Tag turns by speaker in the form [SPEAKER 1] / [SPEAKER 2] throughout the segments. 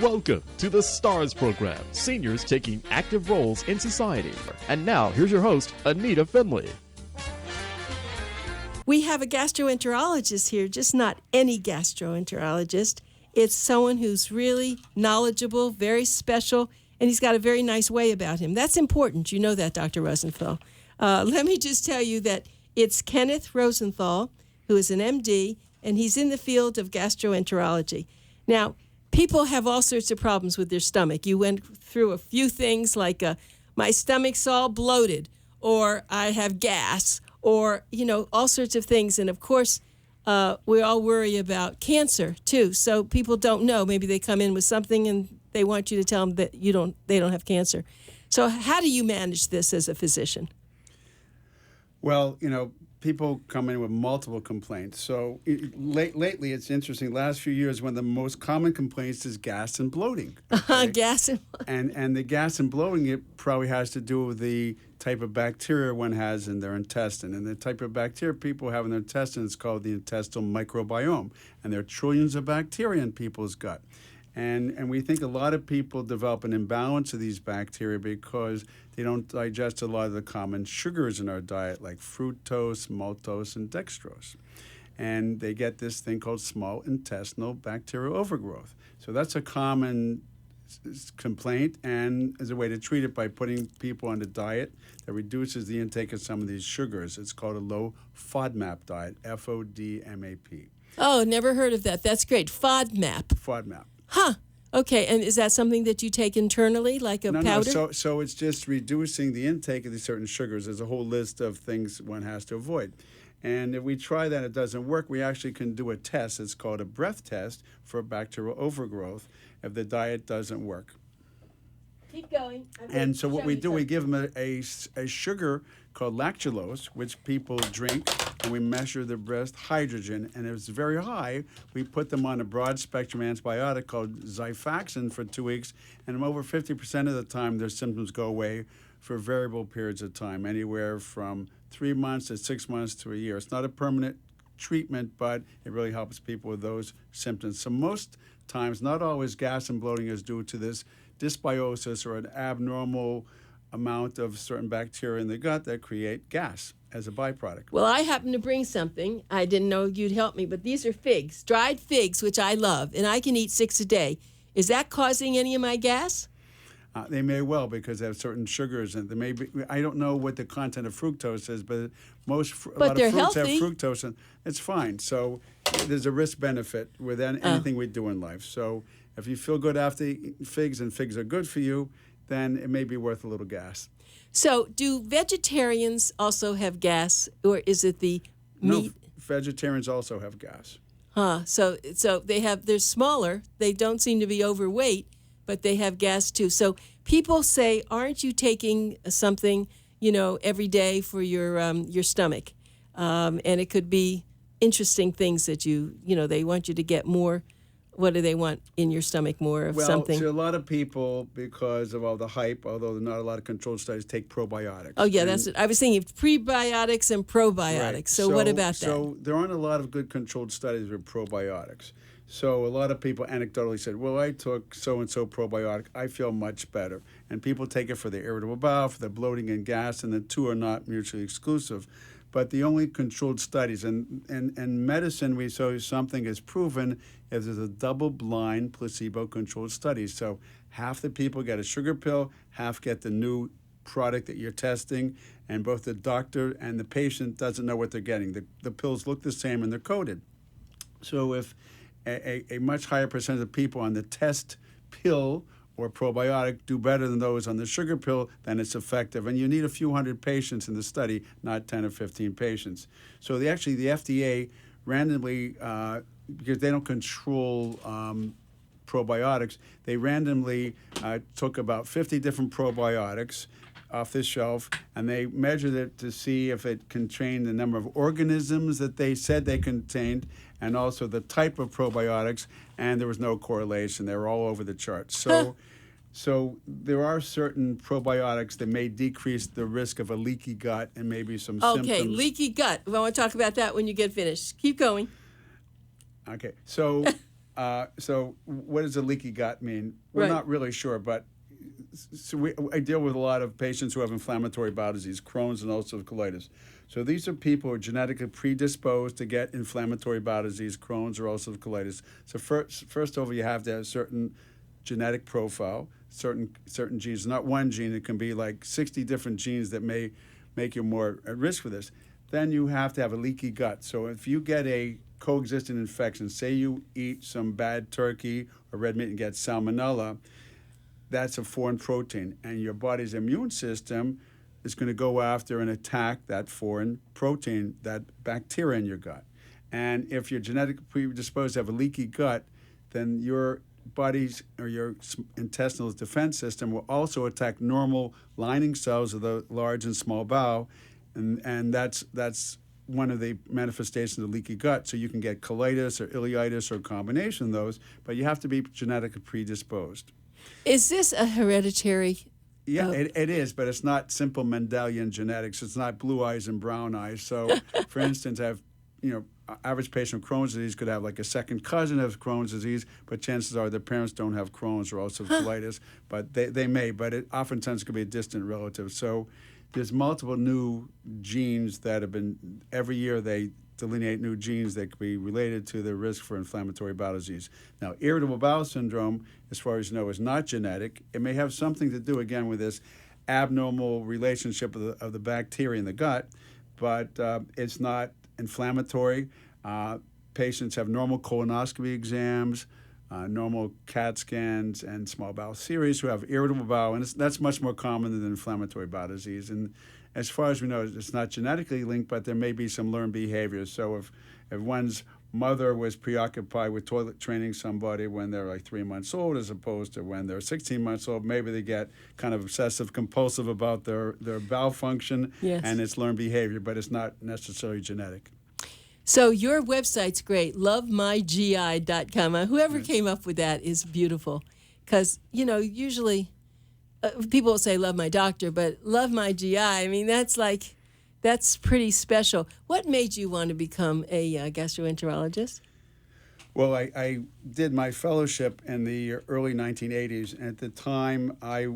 [SPEAKER 1] Welcome to the STARS program, seniors taking active roles in society. And now, here's your host, ANITA FINLEY.
[SPEAKER 2] We have a gastroenterologist here, just not any gastroenterologist. It's someone who's really knowledgeable, very special, and he's got a very nice way about him. That's important. You know that, Dr. Rosenthal. Let me just tell you that it's Kenneth Rosenthal, who is an MD, and he's in the field of gastroenterology. Now, people have all sorts of problems with their stomach. You went through a few things like my stomach's all bloated, or I have gas, or, all sorts of things. And, of course, we all worry about cancer, too. So people don't know. Maybe they come in with something and they want you to tell them that they don't have cancer. So how do you manage this as a physician?
[SPEAKER 3] Well, people come in with multiple complaints. So lately, it's interesting. Last few years, one of the most common complaints is gas and bloating. Okay?
[SPEAKER 2] Gas and
[SPEAKER 3] and the gas and bloating, it probably has to do with the type of bacteria one has in their intestine. And the type of bacteria people have in their intestine is called the intestinal microbiome. And there are trillions of bacteria in people's gut. And we think a lot of people develop an imbalance of these bacteria because they don't digest a lot of the common sugars in our diet, like fructose, maltose, and dextrose. And they get this thing called small intestinal bacterial overgrowth. So that's a common complaint, and as a way to treat it by putting people on a diet that reduces the intake of some of these sugars. It's called a low FODMAP diet, FODMAP.
[SPEAKER 2] Oh, never heard of that. That's great. FODMAP.
[SPEAKER 3] FODMAP.
[SPEAKER 2] Huh. Okay, and is that something that you take internally, like a powder?
[SPEAKER 3] No, so it's just reducing the intake of these certain sugars. There's a whole list of things one has to avoid. And if we try that and it doesn't work, we actually can do a test. It's called a breath test for bacterial overgrowth if the diet doesn't work.
[SPEAKER 2] Keep going.
[SPEAKER 3] And so what we do, we give them a sugar called lactulose, which people drink, and we measure their breast hydrogen. And if it's very high, we put them on a broad-spectrum antibiotic called Xifaxan for 2 weeks, and over 50% of the time their symptoms go away for variable periods of time, anywhere from 3 months to 6 months to a year. It's not a permanent treatment, but it really helps people with those symptoms. So most times, not always gas and bloating is due to this dysbiosis or an abnormal amount of certain bacteria in the gut that create gas as a byproduct.
[SPEAKER 2] Well, I happen to bring something. I didn't know you'd help me, but these are figs, dried figs, which I love, and I can eat 6 a day. Is that causing any of my gas?
[SPEAKER 3] They may well, because they have certain sugars, and they may be, I don't know what the content of fructose is, but a lot of fruits have fructose, and it's fine. So there's a risk-benefit with anything we do in life. So if you feel good after eating figs and figs are good for you, then it may be worth a little gas.
[SPEAKER 2] So do vegetarians also have gas, or is it the meat?
[SPEAKER 3] No, vegetarians also have gas.
[SPEAKER 2] So they're smaller. They don't seem to be overweight, but they have gas too. So people say, aren't you taking something, every day for your stomach? And it could be interesting things that they want you to get more. What do they want in your stomach, more of something?
[SPEAKER 3] Well, a lot of people, because of all the hype, although there are not a lot of controlled studies, take probiotics.
[SPEAKER 2] Oh, yeah, that's it. I was thinking prebiotics and probiotics. Right. So what about that?
[SPEAKER 3] So there aren't a lot of good controlled studies with probiotics. So a lot of people anecdotally said, well, I took so-and-so probiotic. I feel much better. And people take it for the irritable bowel, for the bloating and gas, and the two are not mutually exclusive. But the only controlled studies, and in medicine, we say something is proven if there's a double-blind placebo-controlled study. So half the people get a sugar pill, half get the new product that you're testing, and both the doctor and the patient doesn't know what they're getting. The pills look the same and they're coded. So if a much higher percentage of people on the test pill or probiotic do better than those on the sugar pill, then it's effective. And you need a few hundred patients in the study, not 10 or 15 patients. So the FDA randomly, because they don't control probiotics, they randomly took about 50 different probiotics off the shelf, and they measured it to see if it contained the number of organisms that they said they contained, and also the type of probiotics, and there was no correlation. They were all over the chart. So there are certain probiotics that may decrease the risk of a leaky gut and maybe some symptoms.
[SPEAKER 2] Okay, leaky gut. I want to talk about that when you get finished. Keep going.
[SPEAKER 3] Okay, so So what does a leaky gut mean? We're not really sure, but I deal with a lot of patients who have inflammatory bowel disease, Crohn's and ulcerative colitis. So these are people who are genetically predisposed to get inflammatory bowel disease, Crohn's or ulcerative colitis. So first over, you have to have a certain genetic profile, certain genes, not one gene. It can be like 60 different genes that may make you more at risk for this. Then you have to have a leaky gut. So if you get a coexistent infection, say you eat some bad turkey or red meat and get salmonella, that's a foreign protein, and your body's immune system is going to go after and attack that foreign protein, that bacteria in your gut. And if you're genetically predisposed to have a leaky gut, then your body's or your intestinal defense system will also attack normal lining cells of the large and small bowel, and that's one of the manifestations of leaky gut. So you can get colitis or ileitis or a combination of those, but you have to be genetically predisposed.
[SPEAKER 2] Is this a hereditary?
[SPEAKER 3] Yeah, it is, but it's not simple Mendelian genetics. It's not blue eyes and brown eyes. So, for instance, average patient with Crohn's disease could have like a second cousin of Crohn's disease, but chances are their parents don't have Crohn's or ulcerative colitis, but they may, but it oftentimes could be a distant relative. So there's multiple new genes that have been, every year they delineate new genes that could be related to the risk for inflammatory bowel disease. Now, irritable bowel syndrome, as far as you know, is not genetic. It may have something to do, again, with this abnormal relationship of the bacteria in the gut, but it's not inflammatory. Patients have normal colonoscopy exams, normal CAT scans, and small bowel series who have irritable bowel, and that's much more common than inflammatory bowel disease. And as far as we know, it's not genetically linked, but there may be some learned behaviors. So if one's mother was preoccupied with toilet training somebody when they're like 3 months old as opposed to when they're 16 months old, maybe they get kind of obsessive compulsive about their bowel function, and it's learned behavior, but it's not necessarily genetic.
[SPEAKER 2] So your website's great, lovemygi.com. Whoever came up with that is beautiful because, usually people will say love my doctor, but love my GI, I mean, that's pretty special. What made you want to become a gastroenterologist?
[SPEAKER 3] Well, I did my fellowship in the early 1980s. And at the time, I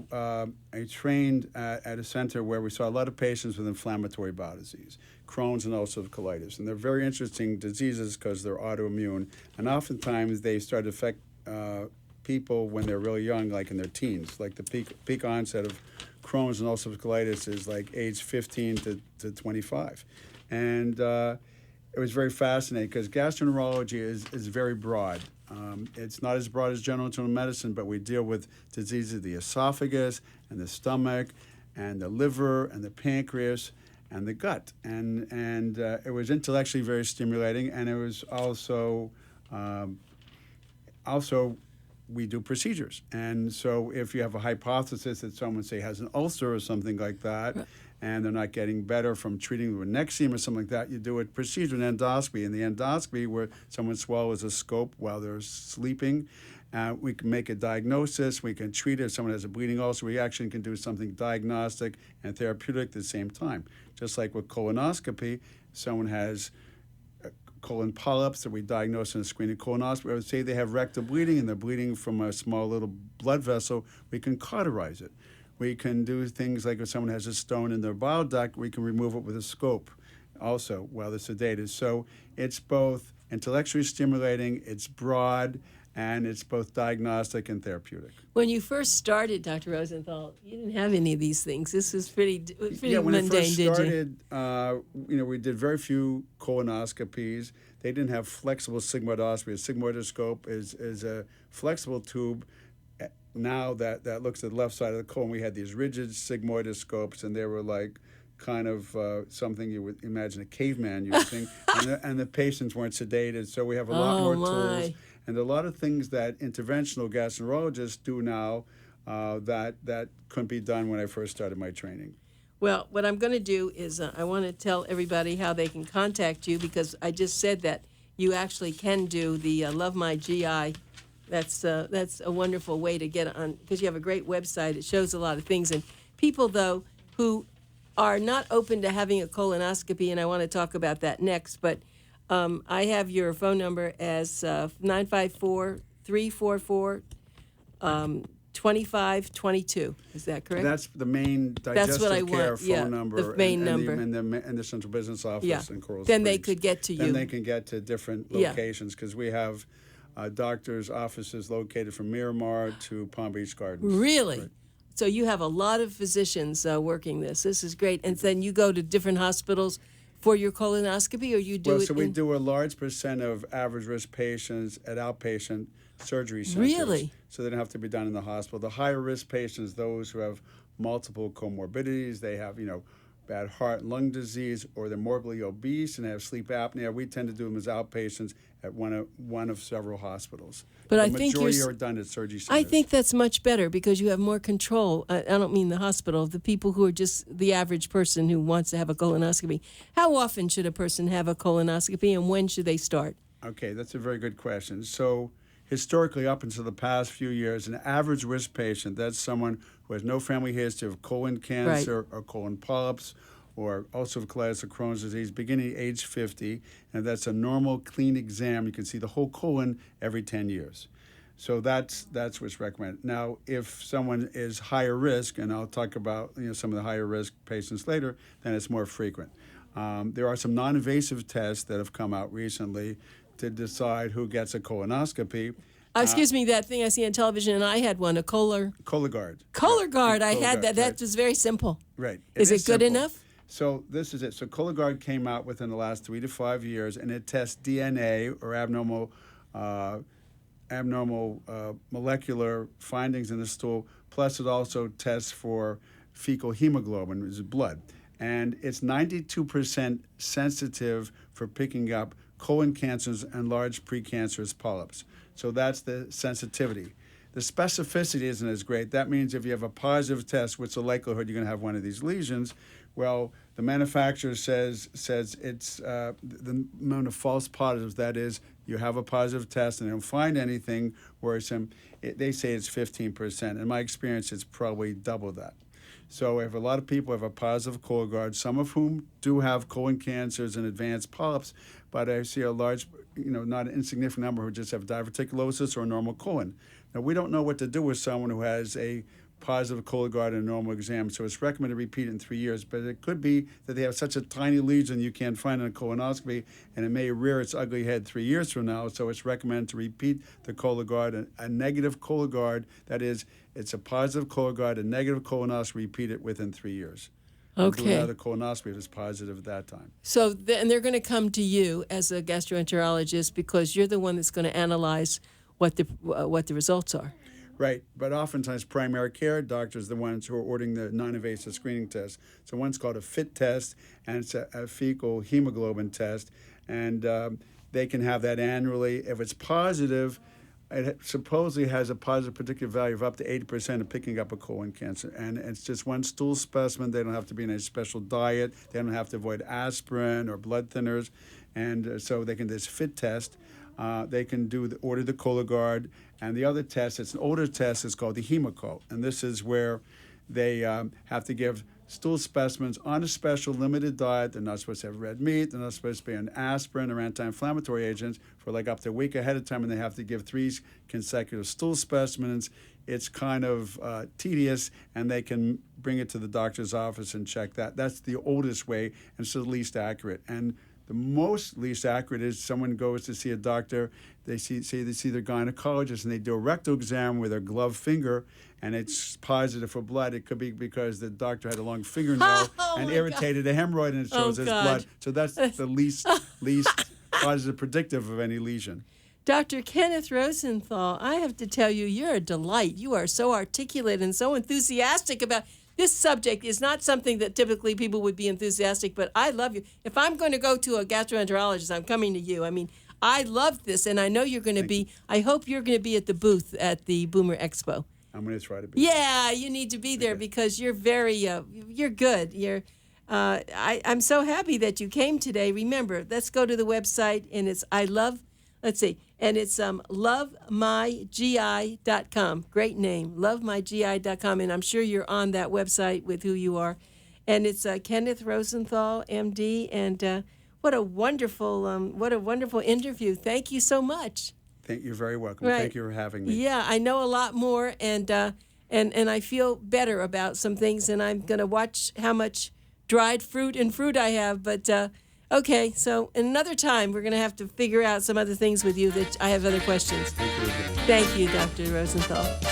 [SPEAKER 3] trained at a center where we saw a lot of patients with inflammatory bowel disease, Crohn's and ulcerative colitis. And they're very interesting diseases because they're autoimmune. And oftentimes, they start to affect people when they're really young, like in their teens. Like the peak onset of Crohn's and ulcerative colitis is like age 15 to 25. And it was very fascinating because gastroenterology is very broad. It's not as broad as general internal medicine, but we deal with diseases of the esophagus and the stomach and the liver and the pancreas and the gut. And it was intellectually very stimulating, and it was also we do procedures. And so if you have a hypothesis that someone, say, has an ulcer or something like that, and they're not getting better from treating with Nexium or something like that, you do a procedure, an endoscopy. And the endoscopy, where someone swallows a scope while they're sleeping, we can make a diagnosis, we can treat it. If someone has a bleeding ulcer, we actually can do something diagnostic and therapeutic at the same time. Just like with colonoscopy, someone has colon polyps that we diagnose in a screening colonoscopy, or say they have rectal bleeding and they're bleeding from a small little blood vessel, we can cauterize it. We can do things like if someone has a stone in their bile duct, we can remove it with a scope also while they're sedated. So it's both intellectually stimulating, it's broad, and it's both diagnostic and therapeutic.
[SPEAKER 2] When you first started, Dr. Rosenthal, you didn't have any of these things. This was pretty
[SPEAKER 3] when
[SPEAKER 2] mundane,
[SPEAKER 3] I first
[SPEAKER 2] did
[SPEAKER 3] started, we did very few colonoscopies. They didn't have flexible sigmoidoscopy. A sigmoidoscope is a flexible tube. Now that looks at the left side of the colon, we had these rigid sigmoidoscopes, and they were like kind of something you would imagine a caveman using, and the patients weren't sedated, so we have a lot more tools. And a lot of things that interventional gastroenterologists do now that couldn't be done when I first started my training.
[SPEAKER 2] Well, what I'm going to do is I want to tell everybody how they can contact you, because I just said that you actually can do the Love My GI. That's a wonderful way to get on, because you have a great website. It shows a lot of things. And people, though, who are not open to having a colonoscopy, and I want to talk about that next, but I have your phone number as 954-344-2522. Is that correct?
[SPEAKER 3] That's the main digestive
[SPEAKER 2] what I
[SPEAKER 3] care
[SPEAKER 2] want,
[SPEAKER 3] phone
[SPEAKER 2] yeah,
[SPEAKER 3] number.
[SPEAKER 2] the main number.
[SPEAKER 3] And the central business office
[SPEAKER 2] Yeah.
[SPEAKER 3] in Coral
[SPEAKER 2] Then they
[SPEAKER 3] Springs.
[SPEAKER 2] could get to you.
[SPEAKER 3] Then they can get to different
[SPEAKER 2] Yeah.
[SPEAKER 3] locations because we have doctors' offices located from Miramar to Palm Beach Gardens.
[SPEAKER 2] Really?
[SPEAKER 3] Right.
[SPEAKER 2] So you have a lot of physicians working this. This is great. And then you go to different hospitals for your colonoscopy, or you do it
[SPEAKER 3] So we
[SPEAKER 2] in...
[SPEAKER 3] do a large percent of average risk patients at outpatient surgery centers.
[SPEAKER 2] Really?
[SPEAKER 3] So they don't have to be done in the hospital. The higher risk patients, those who have multiple comorbidities, they have, bad heart and lung disease, or they're morbidly obese and they have sleep apnea, we tend to do them as outpatients at one of several hospitals.
[SPEAKER 2] But
[SPEAKER 3] the
[SPEAKER 2] I think
[SPEAKER 3] majority are done at surgery centers.
[SPEAKER 2] I think that's much better because you have more control. I don't mean the hospital, the people who are just the average person who wants to have a colonoscopy. How often should a person have a colonoscopy, and when should they start?
[SPEAKER 3] Okay, that's a very good question. So historically, up until the past few years, an average risk patient, that's someone who has no family history of colon cancer or colon polyps or ulcerative colitis or Crohn's disease, beginning at age 50, and that's a normal, clean exam. You can see the whole colon every 10 years. So that's what's recommended. Now, if someone is higher risk, and I'll talk about some of the higher risk patients later, then it's more frequent. There are some non-invasive tests that have come out recently to decide who gets a colonoscopy.
[SPEAKER 2] Excuse me, that thing I see on television, and I had one, a Cologuard.
[SPEAKER 3] Cologuard.
[SPEAKER 2] I had that. That was very simple.
[SPEAKER 3] Right.
[SPEAKER 2] Is it good
[SPEAKER 3] simple.
[SPEAKER 2] enough?
[SPEAKER 3] So this is it. So Cologuard came out within the last 3 to 5 years, and it tests DNA or abnormal molecular findings in the stool. Plus, it also tests for fecal hemoglobin, which is blood, and it's 92% sensitive for picking up colon cancers and large precancerous polyps. So that's the sensitivity. The specificity isn't as great. That means if you have a positive test, what's the likelihood you're going to have one of these lesions? Well, the manufacturer says it's the amount of false positives. That is, you have a positive test and they don't find anything worrisome. They say it's 15%. In my experience, it's probably double that. So if a lot of people have a positive Cologuard, some of whom do have colon cancers and advanced polyps, but I see a large, not an insignificant number who just have diverticulosis or a normal colon. Now, we don't know what to do with someone who has a positive Cologuard and a normal exam, so it's recommended to repeat in 3 years, but it could be that they have such a tiny lesion you can't find in a colonoscopy, and it may rear its ugly head 3 years from now, so it's recommended to repeat the Cologuard. A negative Cologuard, that is, it's a positive Cologuard, a negative colonoscopy, repeat it within 3 years.
[SPEAKER 2] Okay.
[SPEAKER 3] Do another colonoscopy if it's positive at that time.
[SPEAKER 2] So and they're going to come to you as a gastroenterologist because you're the one that's going to analyze what the results are.
[SPEAKER 3] Right, but oftentimes primary care doctors are the ones who are ordering the non-invasive screening test. So one's called a FIT test, and it's a fecal hemoglobin test, and they can have that annually. If it's positive, it supposedly has a positive predictive value of up to 80% of picking up a colon cancer. And it's just one stool specimen. They don't have to be in a special diet. They don't have to avoid aspirin or blood thinners. And so they can do this FIT test. They can order the Cologuard. And the other test, it's an older test, is called the Hemoco. And this is where they have to give stool specimens on a special limited diet. They're not supposed to have red meat. They're not supposed to be on aspirin or anti-inflammatory agents for like up to a week ahead of time, and they have to give 3 consecutive stool specimens. It's kind of tedious, and they can bring it to the doctor's office and check that. That's the oldest way, and it's the least accurate. And the least accurate is someone goes to see a doctor, they see their gynecologist, and they do a rectal exam with their gloved finger, and it's positive for blood. It could be because the doctor had a long fingernail and irritated a hemorrhoid, and it shows as blood. So that's the least positive predictive of any lesion.
[SPEAKER 2] Dr. Kenneth Rosenthal, I have to tell you, you're a delight. You are so articulate and so enthusiastic about this subject. Is not something that typically people would be enthusiastic, but I love you. If I'm going to go to a gastroenterologist, I'm coming to you. I mean, I love this, and I know you're going to be. I hope you're going to be at the booth at the Boomer Expo.
[SPEAKER 3] I'm going to try to be.
[SPEAKER 2] Yeah, you need to be there because you're very, you're good. I'm so happy that you came today. Remember, let's go to the website, and it's lovemygi.com. Great name, lovemygi.com, and I'm sure you're on that website with who you are. And it's Kenneth Rosenthal, MD, and What a wonderful interview. Thank you so much.
[SPEAKER 3] You're very welcome.
[SPEAKER 2] Right.
[SPEAKER 3] Thank you for having me.
[SPEAKER 2] Yeah, I know a lot more, and I feel better about some things, and I'm going to watch how much dried fruit I have. But okay, so another time we're going to have to figure out some other things with you that I have other questions.
[SPEAKER 3] Thank you again.
[SPEAKER 2] Thank you, Dr. Rosenthal.